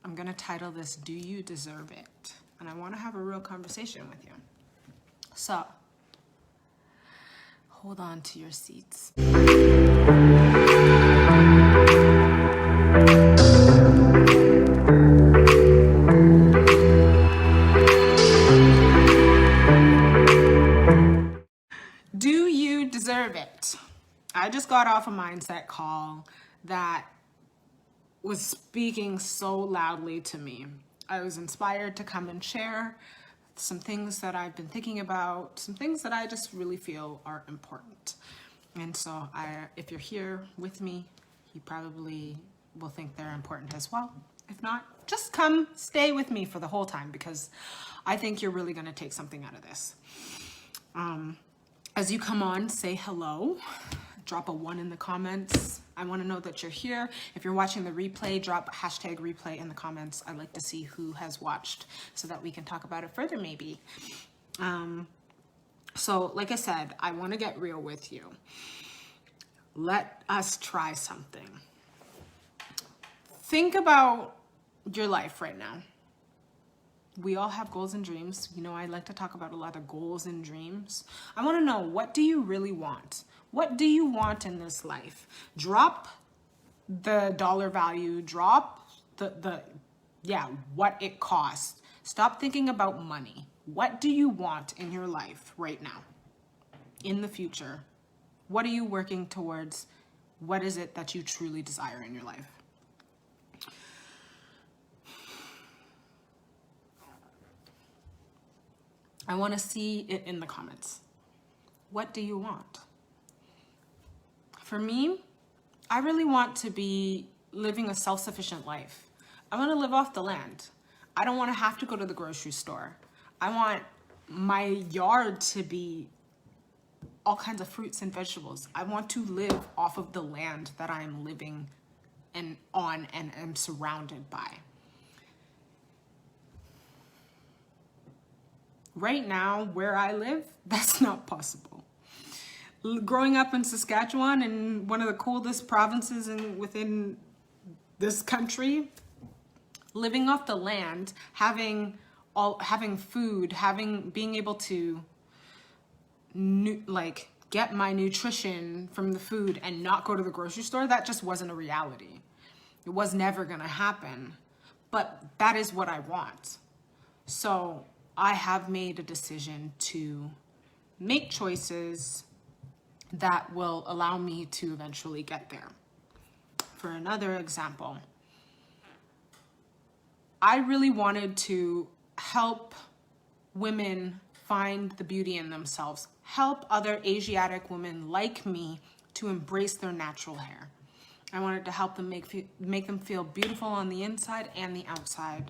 I'm gonna title this, Do You Deserve It? And I wanna have a real conversation with you. So, hold on to your seats. Do you deserve it? I just got off a mindset call that was speaking so loudly to me. I was inspired to come and share some things that I've been thinking about, some things that I just really feel are important. And so if you're here with me, you probably will think they're important as well. If not, just come stay with me for the whole time, because I think you're really gonna take something out of this. As you come on, say hello. Drop a 1 in the comments. I want to know that you're here. If you're watching the replay, drop #replay in the comments. I'd like to see who has watched so that we can talk about it further maybe. So like I said, I want to get real with you. Let us try something. Think about your life right now. We all have goals and dreams. You know, I like to talk about a lot of goals and dreams. I want to know, what do you really want? What do you want in this life? Drop the dollar value, drop what it costs. Stop thinking about money. What do you want in your life right now? In the future? What are you working towards? What is it that you truly desire in your life? I want to see it in the comments. What do you want? For me, I really want to be living a self-sufficient life. I want to live off the land. I don't want to have to go to the grocery store. I want my yard to be all kinds of fruits and vegetables. I want to live off of the land that I am living and am surrounded by. Right now, where I live, that's not possible. Growing up in Saskatchewan, in one of the coldest provinces within this country, living off the land, having food, being able to get my nutrition from the food and not go to the grocery store, that just wasn't a reality. It was never gonna happen, but that is what I want. So I have made a decision to make choices that will allow me to eventually get there. For another example, I really wanted to help women find the beauty in themselves, help other Asiatic women like me to embrace their natural hair. I wanted to help them make them feel beautiful on the inside and the outside.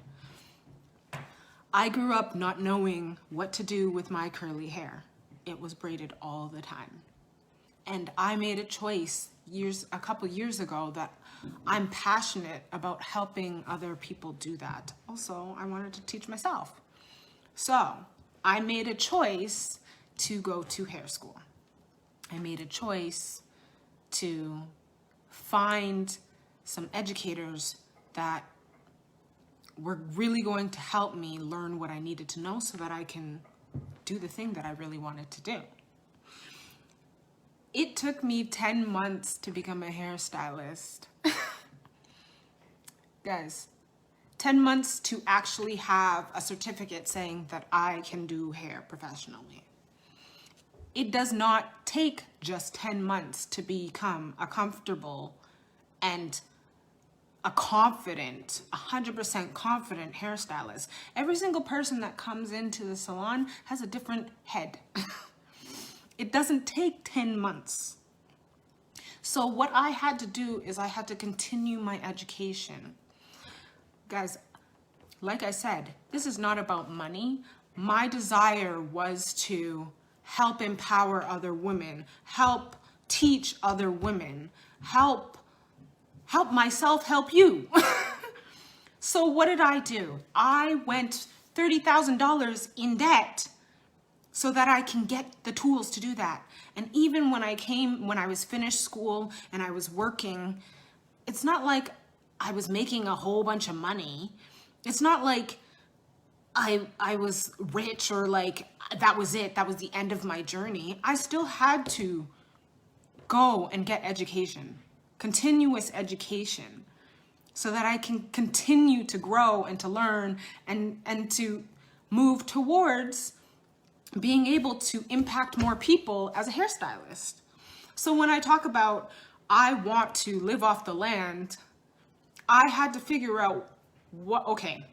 I grew up not knowing what to do with my curly hair. It was braided all the time. And I made a choice a couple years ago that I'm passionate about helping other people do that. Also, I wanted to teach myself. So I made a choice to go to hair school. I made a choice to find some educators that were really going to help me learn what I needed to know so that I can do the thing that I really wanted to do. It took me 10 months to become a hairstylist. Guys, 10 months to actually have a certificate saying that I can do hair professionally. It does not take just 10 months to become a comfortable and a confident, 100% confident hairstylist. Every single person that comes into the salon has a different head. It doesn't take 10 months. So what I had to do is I had to continue my education. Guys, like I said, this is not about money. My desire was to help empower other women, help teach other women, help myself help you. So what did I do? I went $30,000 in debt so that I can get the tools to do that. And even when I was finished school and I was working, it's not like I was making a whole bunch of money. It's not like I was rich or like that was it. That was the end of my journey. I still had to go and get education, continuous education, so that I can continue to grow and to learn and to move towards being able to impact more people as a hairstylist. So when I talk about I want to live off the land, I had to figure out okay,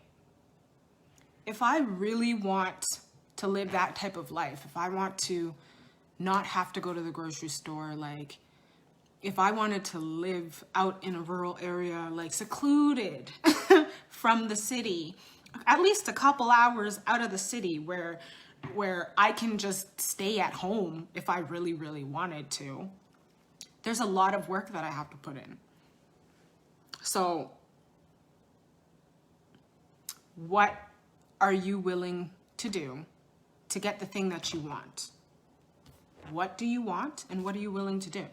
if I really want to live that type of life, if I want to not have to go to the grocery store, like if I wanted to live out in a rural area, like secluded from the city, at least a couple hours out of the city where I can just stay at home if I really, really wanted to, there's a lot of work that I have to put in. So what are you willing to do to get the thing that you want? What do you want and what are you willing to do?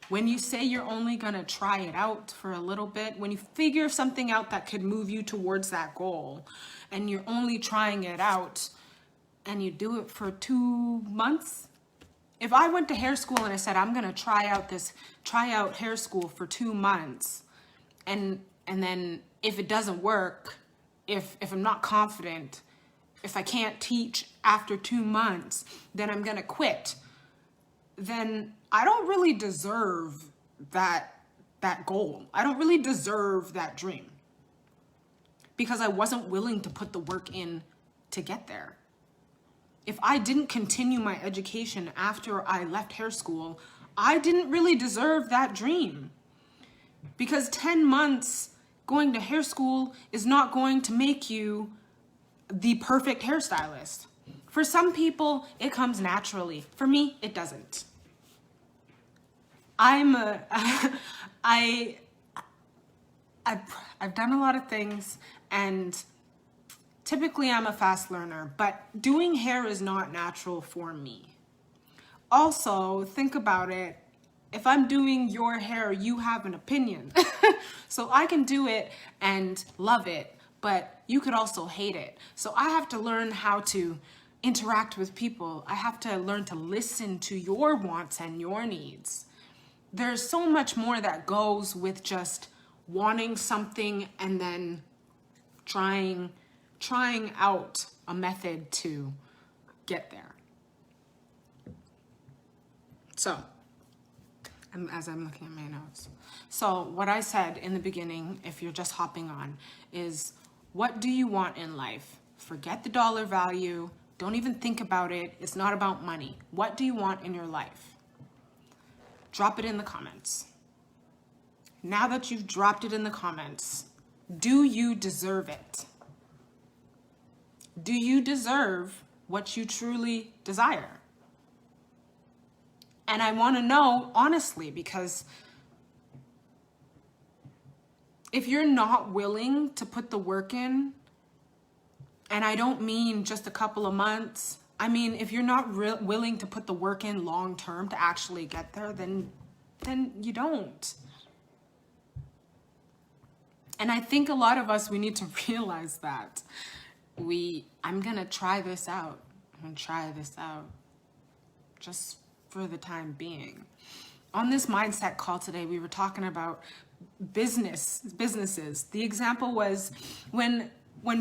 When you say you're only gonna try it out for a little bit, when you figure something out that could move you towards that goal, and you're only trying it out, and you do it for 2 months. If I went to hair school and I said, I'm gonna try out hair school for 2 months, and then if it doesn't work, if I'm not confident, if I can't teach after 2 months, then I'm gonna quit, then I don't really deserve that goal. I don't really deserve that dream because I wasn't willing to put the work in to get there. If I didn't continue my education after I left hair school, I didn't really deserve that dream because 10 months going to hair school is not going to make you the perfect hairstylist. For some people, it comes naturally. For me, it doesn't. I've done a lot of things, and typically I'm a fast learner, but doing hair is not natural for me. Also, think about it. If I'm doing your hair, you have an opinion. So I can do it and love it, but you could also hate it. So I have to learn how to interact with people. I have to learn to listen to your wants and your needs. There's so much more that goes with just wanting something and then trying out a method to get there. So, as I'm looking at my notes. So what I said in the beginning, if you're just hopping on, is what do you want in life? Forget the dollar value. Don't even think about it. It's not about money. What do you want in your life? Drop it in the comments. Now that you've dropped it in the comments, do you deserve it? Do you deserve what you truly desire? And I want to know honestly, because if you're not willing to put the work in, and I don't mean just a couple of months, I mean, if you're not willing to put the work in long term to actually get there, then you don't. And I think a lot of us, we need to realize that I'm gonna try this out. I'm gonna try this out just for the time being. On this mindset call today, we were talking about businesses. The example was when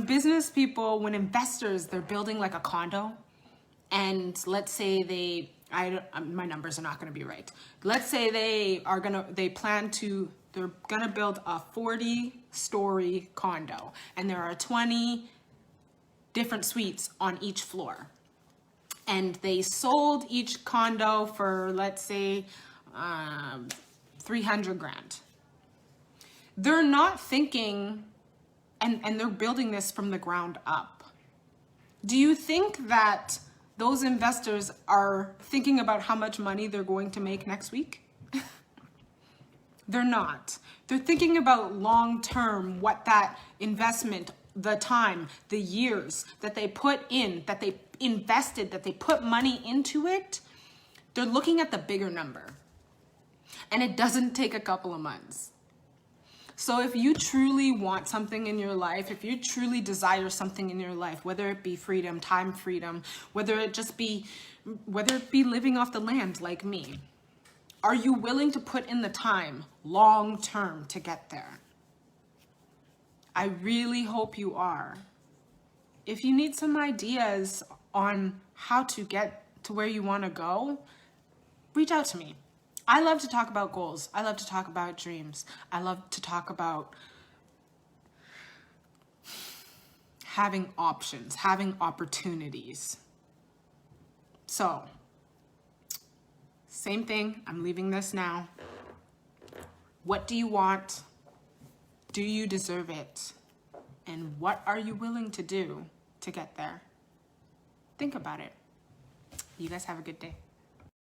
business people, when investors, they're building like a condo, and let's say my numbers are not going to be right. Let's say they're going to build a 40-story condo, and there are 20 different suites on each floor. And they sold each condo for, let's say, 300 grand. They're not thinking, and they're building this from the ground up. Do you think that those investors are thinking about how much money they're going to make next week? They're not. They're thinking about long term, what that investment, the time, the years that they put in, that they invested, that they put money into it. They're looking at the bigger number. And it doesn't take a couple of months. So if you truly want something in your life, if you truly desire something in your life, whether it be freedom, time freedom, whether it be living off the land like me, are you willing to put in the time long term to get there? I really hope you are. If you need some ideas on how to get to where you want to go, reach out to me. I love to talk about goals. I love to talk about dreams. I love to talk about having options, having opportunities. So, same thing. I'm leaving this now. What do you want? Do you deserve it? And what are you willing to do to get there? Think about it. You guys have a good day.